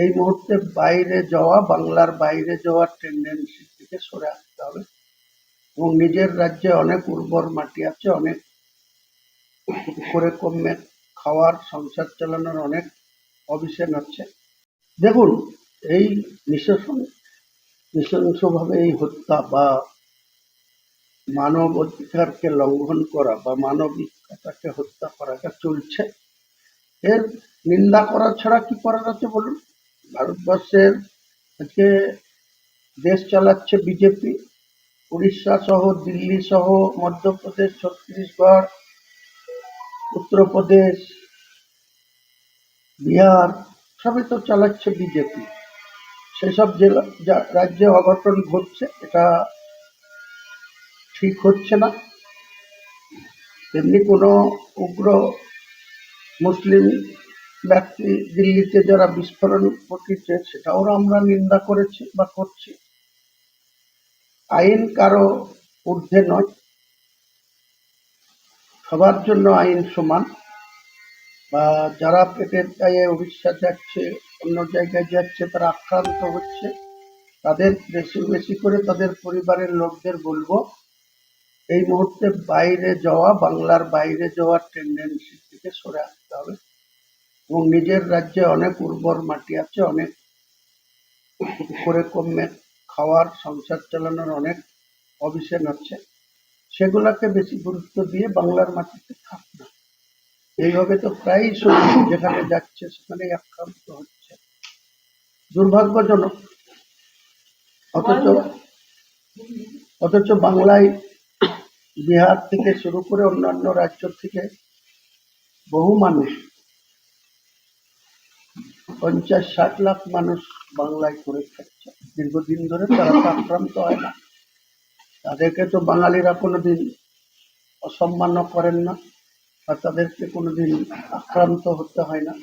এই মুহূর্তে বাইরে যাওয়া, বাংলার বাইরে যাওয়ার টেন্ডেন্সি থেকে সরে আসতে হবে এবং নিজের রাজ্যে অনেক উর্বর মাটি আছে, অনেক করে কমে খাওয়ার, সংসার চালানোর অনেক অপশন আছে। দেখুন, এই নৃশংসভাবে এই হত্যা বা মানব অধিকারকে লঙ্ঘন করা বা মানবিকতাকে হত্যা করাটা চলছে। এর নিন্দা করা ছাড়া কি করার আছে বলুন? ভারতবর্ষের আজকে দেশ চালাচ্ছে বিজেপি। উড়িষ্যা সহ, দিল্লি সহ, মধ্যপ্রদেশ, ছত্তিশগড়, উত্তরপ্রদেশ, বিহার সবই তো চালাচ্ছে বিজেপি। সেসব জেলা রাজ্যে অঘটন ঘটছে, এটা ঠিক হচ্ছে না। তেমনি কোনো উগ্র মুসলিম ব্যক্তি দিল্লিতে যারা বিস্ফোরণ ঘটিয়েছে সেটাও আমরা নিন্দা করেছি বা করছি। আইন কারো ঊর্ধ্বে নয়, সবার জন্য আইন সমান। বা যারা পেটের দায়ে উড়িষ্যা যাচ্ছে, অন্য জায়গায় যাচ্ছে, তারা আক্রান্ত হচ্ছে, তাদের বেশি বেশি করে তাদের পরিবারের লোকদের বলবো, এই মুহূর্তে বাইরে যাওয়া, বাংলার বাইরে যাওয়ার টেন্ডেন্সি থেকে সরে আসতে হবে এবং নিজের রাজ্যে অনেক উর্বর মাটি আছে, অনেক করে কমে খাওয়ার, সংসার চালানোর অনেক অপশন আছে, সেগুলাকে বেশি গুরুত্ব দিয়ে বাংলার মাটিতে থাক না। এইভাবে তো প্রায়ই শুনছি, যেখানে যাচ্ছে সেখানেই আক্রান্ত হচ্ছে, দুর্ভাগ্যজনক। অথচ বাংলায় বিহার থেকে শুরু করে অন্যান্য রাজ্য থেকে বহু মানুষ, 50-60 লাখ মানুষ বাংলায় করে খাচ্ছে দীর্ঘদিন ধরে, তারা তো আক্রান্ত হয় না। তাদেরকে তো বাঙালিরা কোনোদিন অসম্মান করেন না বা তাদেরকে কোনোদিন আক্রান্ত হতে হয় না।